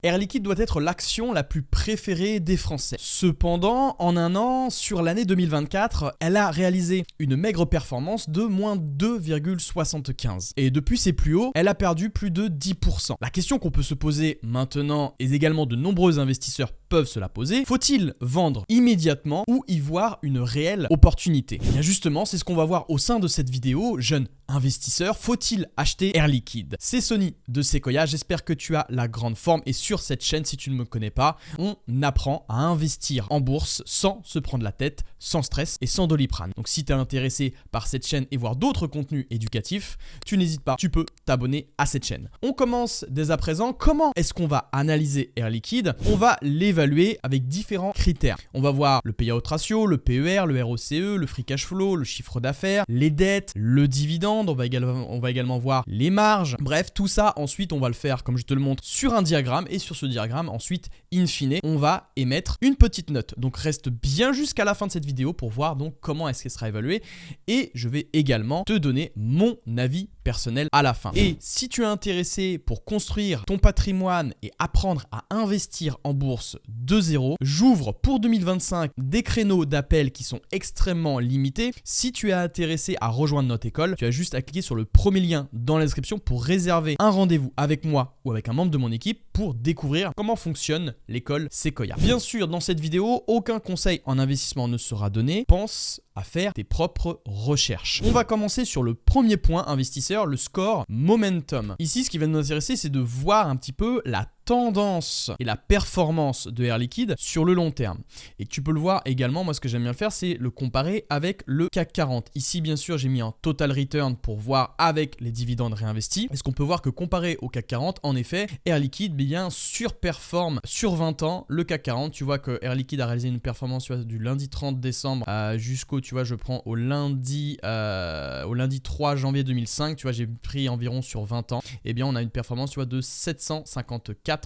Air Liquide doit être l'action la plus préférée des Français. Cependant, en un an, sur l'année 2024, elle a réalisé une maigre performance de moins 2,75. Et depuis ses plus hauts, elle a perdu plus de 10%. La question qu'on peut se poser maintenant, et également de nombreux investisseurs peuvent se la poser, faut-il vendre immédiatement ou y voir une réelle opportunité? Et bien justement, c'est ce qu'on va voir au sein de cette vidéo. Jeune investisseur, faut-il acheter Air Liquide? C'est Sonny de Sequoia, j'espère que tu as la grande forme et sur cette chaîne, si tu ne me connais pas, on apprend à investir en bourse sans se prendre la tête, sans stress et sans Doliprane. Donc si tu es intéressé par cette chaîne et voir d'autres contenus éducatifs, tu n'hésites pas, tu peux t'abonner à cette chaîne. On commence dès à présent. Comment est-ce qu'on va analyser Air Liquide? On va l'évaluer avec différents critères. On va voir le payout ratio, le PER, le ROCE, le free cash flow, le chiffre d'affaires, les dettes, le dividende, on va également voir les marges. Bref, tout ça, ensuite, on va le faire, comme je te le montre, sur un diagramme. Et sur ce diagramme, ensuite, in fine, on va émettre une petite note. Donc, reste bien jusqu'à la fin de cette vidéo pour voir donc comment est-ce qu'elle sera évaluée. Et je vais également te donner mon avis personnel à la fin. Et si tu es intéressé pour construire ton patrimoine et apprendre à investir en bourse de zéro, j'ouvre pour 2025 des créneaux d'appel qui sont extrêmement limités. Si tu es intéressé à rejoindre notre école, tu as juste à cliquer sur le premier lien dans la description pour réserver un rendez-vous avec moi ou avec un membre de mon équipe pour découvrir comment fonctionne l'école Sequoia. Bien sûr, dans cette vidéo, aucun conseil en investissement ne sera donné. Pense à faire tes propres recherches. On va commencer sur le premier point investisseur, le score momentum. Ici, ce qui va nous intéresser, c'est de voir un petit peu la tendance et la performance de Air Liquide sur le long terme. Et tu peux le voir également, moi ce que j'aime bien le faire, c'est le comparer avec le CAC 40. Ici, bien sûr, j'ai mis un total return pour voir avec les dividendes réinvestis. Est-ce qu'on peut voir que comparé au CAC 40, en effet, Air Liquide bien surperforme sur 20 ans le CAC 40. Tu vois que Air Liquide a réalisé une performance du lundi 30 décembre jusqu'au, tu vois, je prends au lundi 3 janvier 2005, tu vois, j'ai pris environ sur 20 ans. Et bien, on a une performance, tu vois, de 754%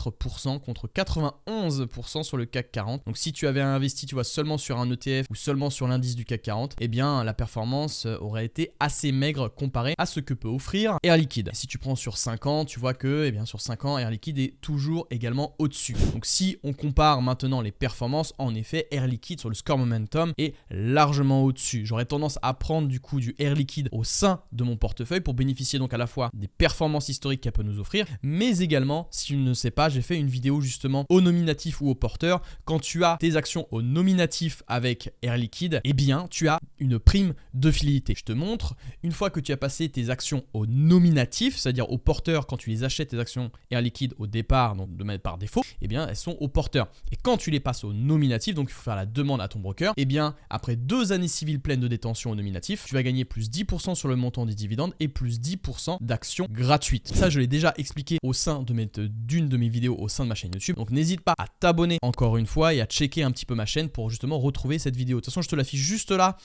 contre 91% sur le CAC 40. Donc si tu avais investi, tu vois, seulement sur un ETF ou seulement sur l'indice du CAC 40, eh bien la performance aurait été assez maigre comparée à ce que peut offrir Air Liquide. Et si tu prends sur 5 ans, tu vois que, eh bien sur 5 ans, Air Liquide est toujours également au-dessus. Donc si on compare maintenant les performances, en effet, Air Liquide sur le score momentum est largement au-dessus. J'aurais tendance à prendre du coup du Air Liquide au sein de mon portefeuille pour bénéficier donc à la fois des performances historiques qu'elle peut nous offrir, mais également, si tu ne sais pas, j'ai fait une vidéo justement au nominatif ou au porteur. Quand tu as tes actions au nominatif avec Air Liquide, eh bien tu as une prime de fidélité. Je te montre, une fois que tu as passé tes actions au nominatif, c'est-à-dire au porteur, quand tu les achètes tes actions Air Liquide au départ, donc par défaut, eh bien elles sont au porteur. Et quand tu les passes au nominatif, donc il faut faire la demande à ton broker, eh bien après 2 années civiles pleines de détention au nominatif, tu vas gagner plus 10% sur le montant des dividendes et plus 10% d'actions gratuites. Ça, je l'ai déjà expliqué au sein d'une de mes vidéos au sein de ma chaîne YouTube. Donc n'hésite pas à t'abonner encore une fois et à checker un petit peu ma chaîne pour justement retrouver cette vidéo. De toute façon, je te l'affiche juste là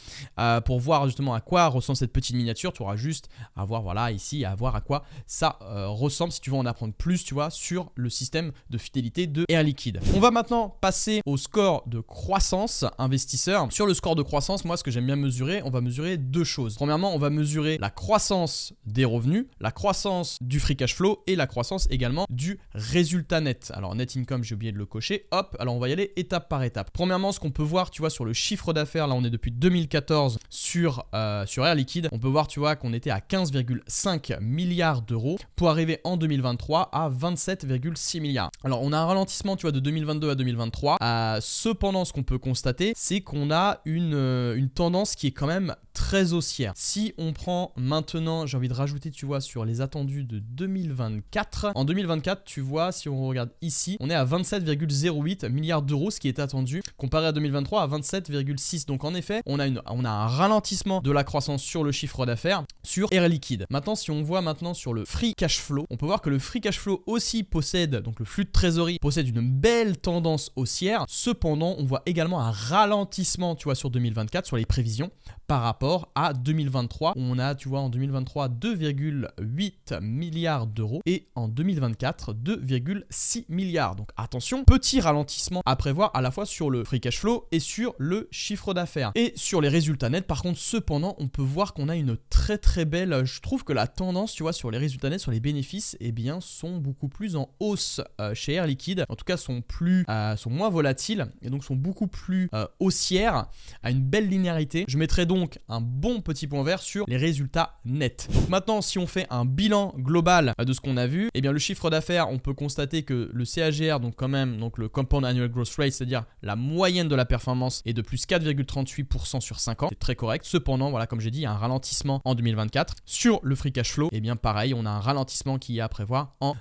pour voir justement à quoi ressemble cette petite miniature. Tu auras juste à voir, voilà, ici, à voir à quoi ça ressemble si tu veux en apprendre plus, tu vois, sur le système de fidélité de Air Liquide. On va maintenant passer au score de croissance investisseur. Sur le score de croissance, moi, ce que j'aime bien mesurer, on va mesurer 2 choses. Premièrement, on va mesurer la croissance des revenus, la croissance du free cash flow et la croissance également du résultat net. Alors net income, j'ai oublié de le cocher. Hop, alors on va y aller étape par étape. Premièrement, ce qu'on peut voir, tu vois, sur le chiffre d'affaires, là on est depuis 2014 sur Air Liquide. On peut voir, tu vois, qu'on était à 15,5 milliards d'euros pour arriver en 2023 à 27,6 milliards. Alors on a un ralentissement, tu vois, de 2022 à 2023. Cependant, ce qu'on peut constater, c'est qu'on a une tendance qui est quand même très haussière. Si on prend maintenant, j'ai envie de rajouter, tu vois, sur les attendus de 2024. En 2024, tu vois, si on regarde ici, on est à 27,08 milliards d'euros, ce qui est attendu, comparé à 2023 à 27,6. Donc en effet, on a un ralentissement de la croissance sur le chiffre d'affaires sur Air Liquide. Maintenant, si on voit maintenant sur le free cash flow, on peut voir que le free cash flow aussi possède, donc le flux de trésorerie possède une belle tendance haussière. Cependant, on voit également un ralentissement, tu vois, sur 2024, sur les prévisions par rapport à 2023. On a, tu vois, en 2023, 2,8 milliards d'euros et en 2024, 2,6 milliards. Donc attention, petit ralentissement à prévoir à la fois sur le free cash flow et sur le chiffre d'affaires. Et sur les résultats nets, par contre, cependant, on peut voir qu'on a une très très belle. Je trouve que la tendance, tu vois, sur les résultats nets, sur les bénéfices, eh bien, sont beaucoup plus en hausse chez Air Liquide. En tout cas, sont moins volatiles et donc sont beaucoup plus haussières, à une belle linéarité. Je mettrai donc un bon petit point vert sur les résultats nets. Donc maintenant, si on fait un bilan global de ce qu'on a vu, eh bien, le chiffre d'affaires, on peut constater que le CAGR, donc quand même, donc le Compound Annual Growth Rate, c'est-à-dire la moyenne de la performance, est de plus 4,38% sur 5 ans. C'est très correct. Cependant, voilà, comme j'ai dit, il y a un ralentissement en 2024. Sur le free cash flow, eh bien pareil, on a un ralentissement qui est à prévoir en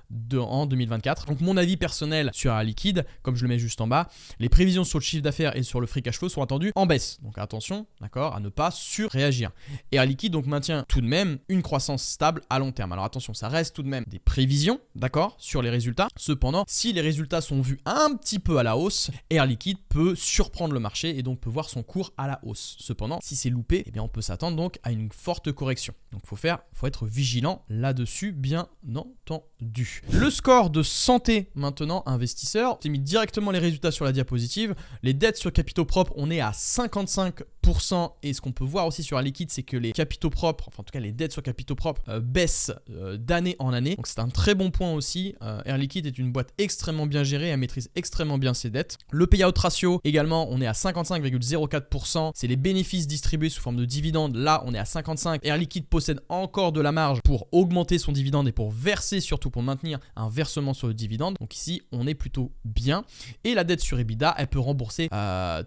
2024. Donc mon avis personnel sur Air Liquide, comme je le mets juste en bas, les prévisions sur le chiffre d'affaires et sur le free cash flow sont attendues en baisse. Donc attention, d'accord, à ne pas surréagir. Air Liquide donc maintient tout de même une croissance stable à long terme. Alors attention, ça reste tout de même des prévisions, d'accord, sur les résultats. Cependant, si les résultats sont vus un petit peu à la hausse, Air Liquide peut surprendre le marché et donc peut voir son cours à la hausse. Cependant, si c'est loupé, eh bien on peut s'attendre donc à une forte correction. Donc faut être vigilant là-dessus, bien entendu. Le score de santé maintenant, investisseur, j'ai mis directement les résultats sur la diapositive. Les dettes sur capitaux propres, on est à 55%. Et ce qu'on peut voir aussi sur Air Liquide, c'est que les capitaux propres, enfin en tout cas les dettes sur capitaux propres baissent d'année en année. Donc c'est un très bon point aussi. Air Liquide est une boîte extrêmement bien gérée, elle maîtrise extrêmement bien ses dettes. Le payout ratio également, on est à 55,04%. C'est les bénéfices distribués sous forme de dividendes. Là, on est à 55. Air Liquide possède encore de la marge pour augmenter son dividende et pour verser, surtout pour maintenir un versement sur le dividende. Donc ici, on est plutôt bien. Et la dette sur EBITDA, elle peut rembourser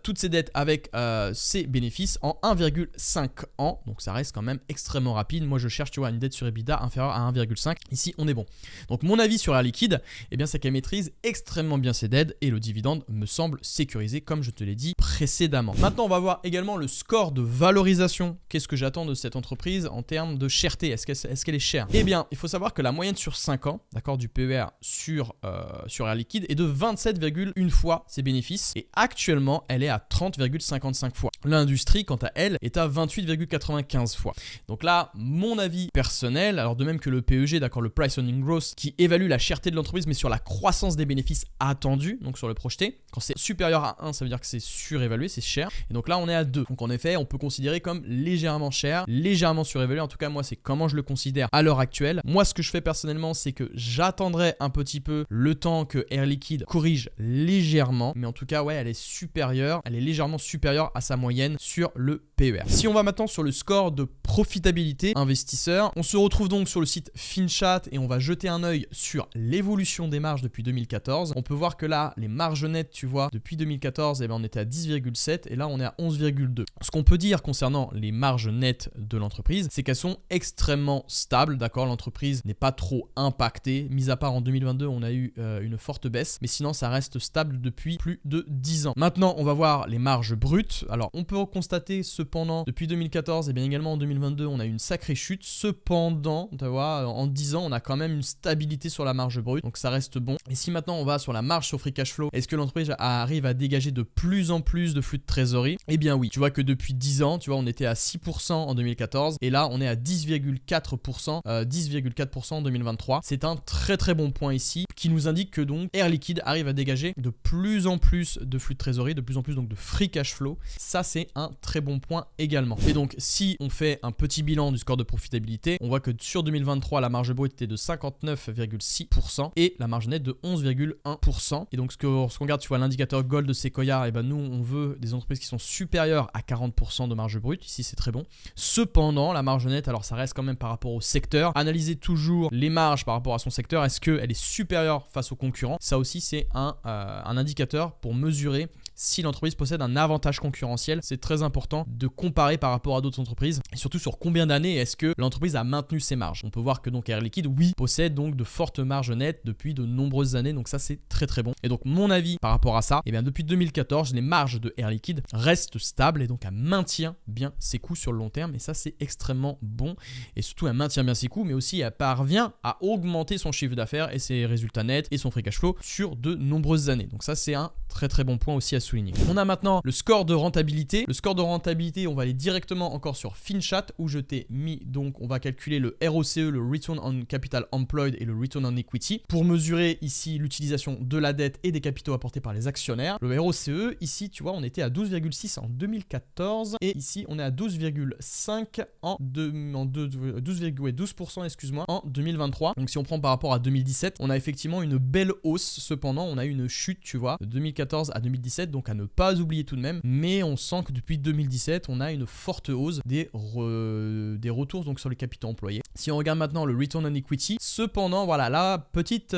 toutes ses dettes avec ses bénéfices en 1,5 ans. Donc ça reste quand même extrêmement rapide. Moi, je cherche, tu vois, une dette sur EBITDA inférieure à 1,5. Ici, on est bon. Donc mon avis sur Air Liquide, eh bien, c'est qu'elle maîtrise extrêmement bien ses dettes et le dividende me semble sécurisé, comme je te l'ai dit précédemment. Maintenant, on va voir également le score de valorisation. Qu'est-ce que j'attends de cette entreprise en termes de cherté? Est-ce qu'elle est chère? Eh bien, il faut savoir que la moyenne sur 5 ans, d'accord, du PER sur Air Liquide est de 27,1 fois ses bénéfices et actuellement, elle est à 30,55 fois. L'industrie, quant à elle, est à 28,95 fois. Donc là, mon avis personnel, alors de même que le PEG, d'accord, le Price Earning Growth, qui évalue la cherté de l'entreprise, mais sur la croissance des bénéfices attendus, donc sur le projeté. Quand c'est supérieur à 1, ça veut dire que c'est surévalué, c'est cher. Et donc là, on est à 2. Donc en effet, on peut considérer comme légèrement cher, légèrement surévalué. En tout cas, moi, c'est comment je le considère à l'heure actuelle. Moi, ce que je fais personnellement, c'est que j'attendrai un petit peu le temps que Air Liquide corrige légèrement. Mais en tout cas, ouais, elle est supérieure, elle est légèrement supérieure à sa moyenne sur le PER. Si on va maintenant sur le score de profitabilité investisseur, on se retrouve donc sur le site FinChat et on va jeter un œil sur l'évolution des marges depuis 2014. On peut voir que là, les marges nettes, tu vois, depuis 2014, eh ben, on était à 10,7 et là, on est à 11,2. Ce qu'on peut dire concernant les marges nettes de l'entreprise, c'est qu'elles sont extrêmement stables, d'accord? L'entreprise n'est pas trop impactée, mis à part en 2022, on a eu une forte baisse, mais sinon, ça reste stable depuis plus de 10 ans. Maintenant, on va voir les marges brutes. Alors, on peut constater cependant, depuis 2014 et bien également en 2022, on a eu une sacrée chute. Cependant, tu vois, en 10 ans, on a quand même une stabilité sur la marge brute, donc ça reste bon. Et si maintenant on va sur la marge sur free cash flow, est-ce que l'entreprise arrive à dégager de plus en plus de flux de trésorerie? Eh bien oui, tu vois que depuis 10 ans, tu vois, on était à 6% en 2014 et là on est à 10,4% en 2023. C'est un très très bon point ici qui nous indique que donc Air Liquide arrive à dégager de plus en plus de flux de trésorerie, de plus en plus donc de free cash flow. Ça c'est un très bon point également. Et donc si on fait un petit bilan du score de profitabilité, on voit que sur 2023 la marge brute était de 59,6% et la marge nette de 11,1%. Et donc ce qu'on regarde, tu vois l'indicateur Gold de Sequoia, et ben nous on veut des entreprises qui sont supérieures à 40% de marge brute. Ici c'est très bon. Cependant la marge nette, alors ça reste quand même par rapport au secteur. Analysez toujours les marges par rapport à son secteur. Est-ce qu'elle est supérieure face aux concurrents? Ça aussi c'est un indicateur pour mesurer si l'entreprise possède un avantage concurrentiel. C'est très important de comparer par rapport à d'autres entreprises et surtout sur combien d'années est-ce que l'entreprise a maintenu ses marges. On peut voir que donc Air Liquide, oui, possède donc de fortes marges nettes depuis de nombreuses années, donc ça c'est très très bon. Et donc mon avis par rapport à ça, eh bien depuis 2014, les marges de Air Liquide restent stables et donc elle maintient bien ses coûts sur le long terme et ça c'est extrêmement bon et surtout elle maintient bien ses coûts mais aussi elle parvient à augmenter son chiffre d'affaires et ses résultats résultat net et son free cash flow sur de nombreuses années. Donc ça, c'est un très très bon point aussi à souligner. On a maintenant le score de rentabilité. Le score de rentabilité, on va aller directement encore sur FinChat où je t'ai mis, donc on va calculer le ROCE, le Return on Capital Employed et le Return on Equity pour mesurer ici l'utilisation de la dette et des capitaux apportés par les actionnaires. Le ROCE, ici tu vois, on était à 12,6 en 2014 et ici on est à 12,5 12%, excuse-moi, en 2023. Donc si on prend par rapport à 2017, on a effectivement une belle hausse. Cependant, on a une chute, tu vois, de 2014 à 2017, donc à ne pas oublier tout de même. Mais on sent que depuis 2017, on a une forte hausse des retours donc sur les capitaux employés. Si on regarde maintenant le Return on Equity, cependant, voilà, là, petite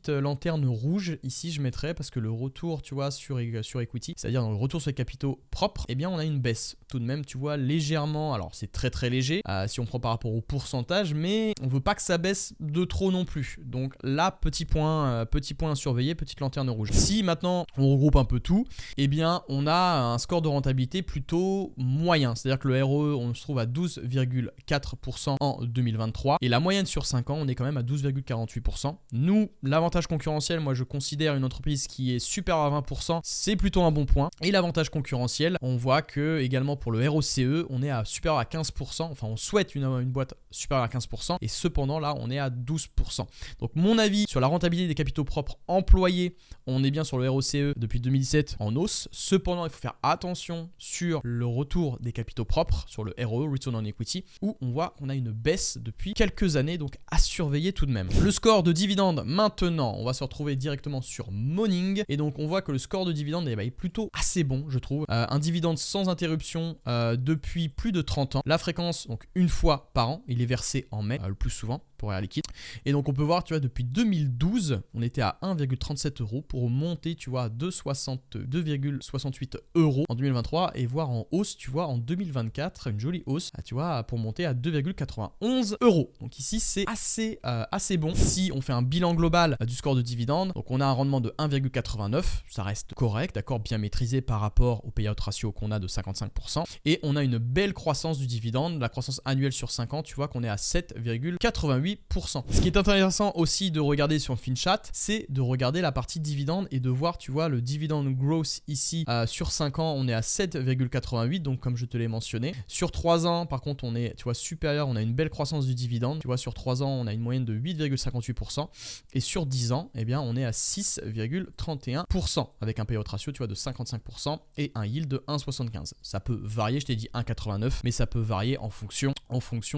lanterne rouge, ici je mettrais, parce que le retour, tu vois, sur equity, c'est-à-dire dans le retour sur les capitaux propres, eh bien on a une baisse. Tout de même, tu vois, légèrement, alors c'est très très léger, si on prend par rapport au pourcentage, mais on veut pas que ça baisse de trop non plus. Donc là, petit point à surveiller, petite lanterne rouge. Si maintenant on regroupe un peu tout, eh bien on a un score de rentabilité plutôt moyen, c'est-à-dire que le ROE, on se trouve à 12,4% en 2023 et la moyenne sur 5 ans, on est quand même à 12,48%. Nous, l'avantage concurrentiel, moi je considère une entreprise qui est supérieure à 20%, c'est plutôt un bon point. Et l'avantage concurrentiel, on voit que également pour le ROCE, on est à supérieur à 15%, enfin on souhaite une boîte supérieure à 15% et cependant là on est à 12%. Donc mon avis sur la rentabilité des capitaux propres employés, on est bien sur le ROCE depuis 2017 en hausse. Cependant, il faut faire attention sur le retour des capitaux propres, sur le ROE, Return on Equity, où on voit qu'on a une baisse depuis quelques années, donc à surveiller tout de même. Le score de dividende, maintenant, on va se retrouver directement sur Morning, et donc on voit que le score de dividende est plutôt assez bon, je trouve. Un dividende sans interruption depuis plus de 30 ans. La fréquence, donc une fois par an, il est versé en mai, le plus souvent, pour Air Liquide. Et donc on peut voir, tu vois, depuis 2012, on était à 1,37 € pour monter, tu vois, à 2,68 € en 2023 et voir en hausse, tu vois, en 2024, une jolie hausse, tu vois, pour monter à 2,91 €. Donc ici, c'est assez bon. Si on fait un bilan global du score de dividende, donc on a un rendement de 1,89, ça reste correct, d'accord, bien maîtrisé par rapport au payout ratio qu'on a de 55%. Et on a une belle croissance du dividende, la croissance annuelle sur 5 ans, tu vois qu'on est à 7,88%. Ce qui est intéressant aussi de regarder sur FinChat, c'est de regarder la partie dividende et de voir, tu vois, le dividend growth ici sur 5 ans, on est à 7,88, donc comme je te l'ai mentionné. Sur 3 ans, par contre, on est, tu vois, supérieur, on a une belle croissance du dividende. Tu vois, sur 3 ans, on a une moyenne de 8,58%. Et sur 10 ans, eh bien, on est à 6,31% avec un payout ratio, tu vois, de 55% et un yield de 1,75. Ça peut varier, je t'ai dit 1,89, mais ça peut varier en fonction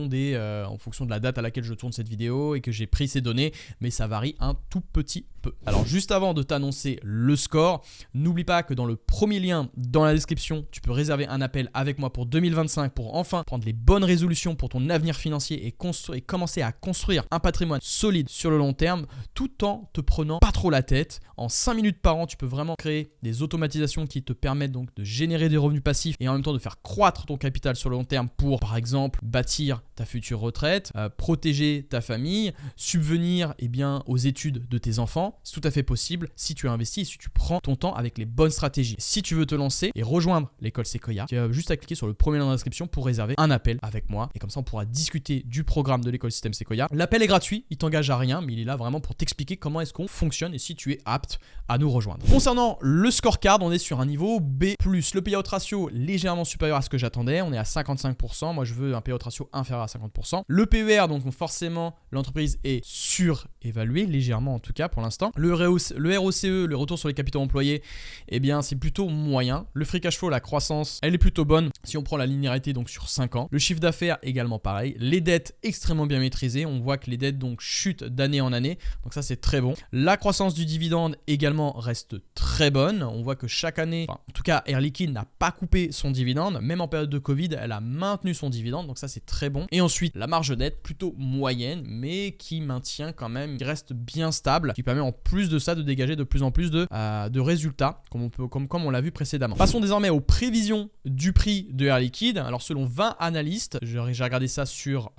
de la date à laquelle je tourne cette vidéo et que j'ai pris ces données, mais ça varie un tout petit peu. Alors juste avant de t'annoncer le score, n'oublie pas que dans le premier lien dans la description, tu peux réserver un appel avec moi pour 2025 pour enfin prendre les bonnes résolutions pour ton avenir financier et commencer à construire un patrimoine solide sur le long terme tout en te prenant pas trop la tête. En 5 minutes par an, tu peux vraiment créer des automatisations qui te permettent donc de générer des revenus passifs et en même temps de faire croître ton capital sur le long terme pour, par exemple, bâtir ta future retraite, protéger ta famille, subvenir aux études de tes enfants. C'est tout à fait possible si tu investis et si tu prends ton temps avec les bonnes stratégies. Si tu veux te lancer et rejoindre l'école Sequoia, tu as juste à cliquer sur le premier lien dans la description pour réserver un appel avec moi et comme ça on pourra discuter du programme de l'école Système Sequoia. L'appel est gratuit, il t'engage à rien, mais il est là vraiment pour t'expliquer comment est-ce qu'on fonctionne et si tu es apte à nous rejoindre. Concernant le scorecard, on est sur un niveau B+. Le payout ratio légèrement supérieur à ce que j'attendais, on est à 55%. Moi je veux un payout ratio inférieur à 50%. Le PER, donc forcément l'entreprise est surévaluée, légèrement en tout cas pour l'instant. Le ROCE, le retour sur les capitaux employés, eh bien c'est plutôt moyen. Le free cash flow, la croissance, elle est plutôt bonne si on prend la linéarité donc sur 5 ans. Le chiffre d'affaires également pareil. Les dettes extrêmement bien maîtrisées. On voit que les dettes donc chutent d'année en année. Donc ça c'est très bon. La croissance du dividende également reste très bonne. On voit que chaque année, en tout cas Air Liquide n'a pas coupé son dividende. Même en période de Covid, elle a maintenu son dividende. Donc ça c'est très bon. Et ensuite la marge nette plutôt moyenne mais qui maintient quand même, qui reste bien stable, qui permet en plus de ça de dégager de plus en plus de résultats comme on l'a vu précédemment. Passons désormais aux prévisions du prix de Air Liquide. Alors selon 20 analystes, j'ai regardé ça sur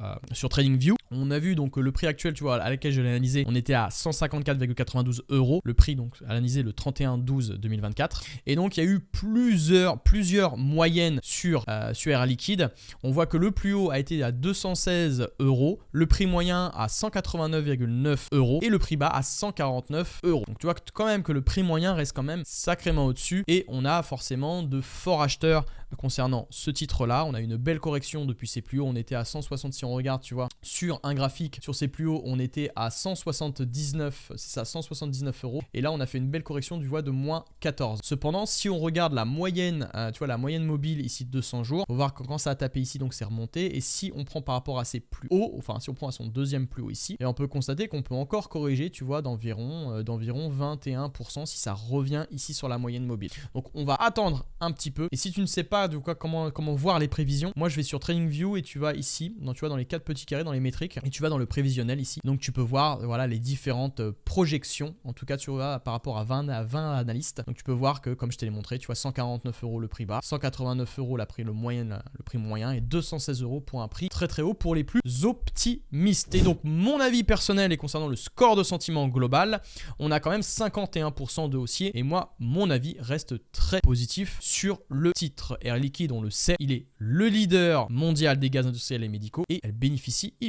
TradingView, on a vu donc le prix actuel, tu vois, à laquelle je l'ai analysé, on était à 154,92 €, le prix donc analysé le 31/12/2024, et donc il y a eu plusieurs moyennes sur Air Liquide. On voit que le plus haut a été à 216 €, le prix moyen à 189,9 € et le prix bas à 149 €. Donc tu vois quand même que le prix moyen reste quand même sacrément au-dessus, et on a forcément de forts acheteurs concernant ce titre-là. On a une belle correction depuis ses plus hauts, on était à 160, si on regarde, tu vois, sur un graphique, sur ses plus hauts, on était à 179, c'est ça, 179 €, et là on a fait une belle correction du voie de moins 14. Cependant, si on regarde la moyenne, tu vois, la moyenne mobile ici de 200 jours, on va voir que quand ça a tapé ici, donc c'est remonté, et si on prend par rapport à ses plus hauts, enfin si on prend à son deuxième plus haut ici, et on peut constater qu'on peut encore corriger, tu vois, d'environ 21% si ça revient ici sur la moyenne mobile. Donc on va attendre un petit peu, et si tu ne sais pas de quoi, comment voir les prévisions, moi je vais sur TradingView et tu vas ici, tu vois, dans les 4 petits carrés, dans les métriques, et tu vas dans le prévisionnel ici, donc tu peux voir, voilà, les différentes projections, en tout cas tu vois, par rapport à 20 analystes. Donc tu peux voir que, comme je te l'ai montré, tu vois, 149 € le prix bas, 189 € le prix moyen, et 216 € pour un prix très très haut pour les plus optimistes. Et donc mon avis personnel est concernant le score de sentiment global, on a quand même 51% de haussier, et moi mon avis reste très positif sur le titre. Air Liquide, on le sait, il est le leader mondial des gaz industriels et médicaux, et il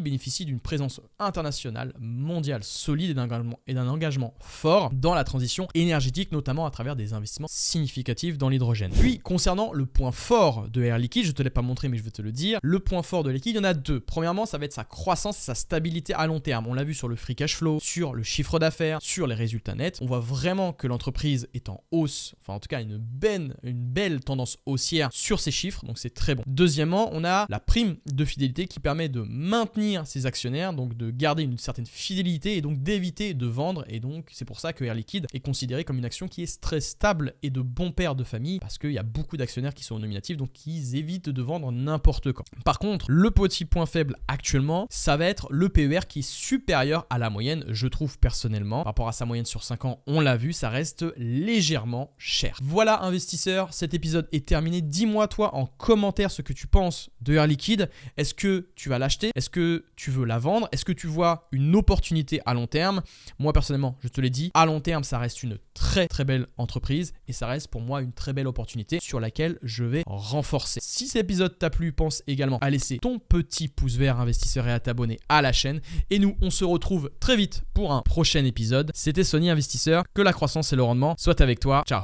bénéficie d'une présence internationale mondiale solide et d'un engagement fort dans la transition énergétique, notamment à travers des investissements significatifs dans l'hydrogène. Puis concernant le point fort de Air Liquide, je ne te l'ai pas montré mais je vais te le dire, le point fort de Air Liquide, il y en a deux. Premièrement, ça va être sa croissance et sa stabilité à long terme. On l'a vu sur le free cash flow, sur le chiffre d'affaires, sur les résultats nets. On voit vraiment que l'entreprise est en hausse, enfin en tout cas une belle tendance haussière sur ses chiffres, donc c'est très bon. Deuxièmement, on a la prime de fidélité qui permet de maintenir ses actionnaires, donc de garder une certaine fidélité et donc d'éviter de vendre, et donc c'est pour ça que Air Liquide est considéré comme une action qui est très stable et de bon père de famille, parce qu'il y a beaucoup d'actionnaires qui sont au nominatif, donc ils évitent de vendre n'importe quand. Par contre, le petit point faible actuellement, ça va être le PER qui est supérieur à la moyenne, je trouve personnellement. Par rapport à sa moyenne sur 5 ans, on l'a vu, ça reste légèrement cher. Voilà investisseurs, cet épisode est terminé. Dis-moi toi en commentaire ce que tu penses de Air Liquide. Est-ce que tu vas l'acheter? Est-ce que tu veux la vendre? Est-ce que tu vois une opportunité à long terme? Moi personnellement, je te l'ai dit, à long terme, ça reste une très très belle entreprise, et ça reste pour moi une très belle opportunité sur laquelle je vais renforcer. Si cet épisode t'a plu, pense également à laisser ton petit pouce vert investisseur et à t'abonner à la chaîne. Et nous, on se retrouve très vite pour un prochain épisode. C'était Sony Investisseur, que la croissance et le rendement soient avec toi. Ciao.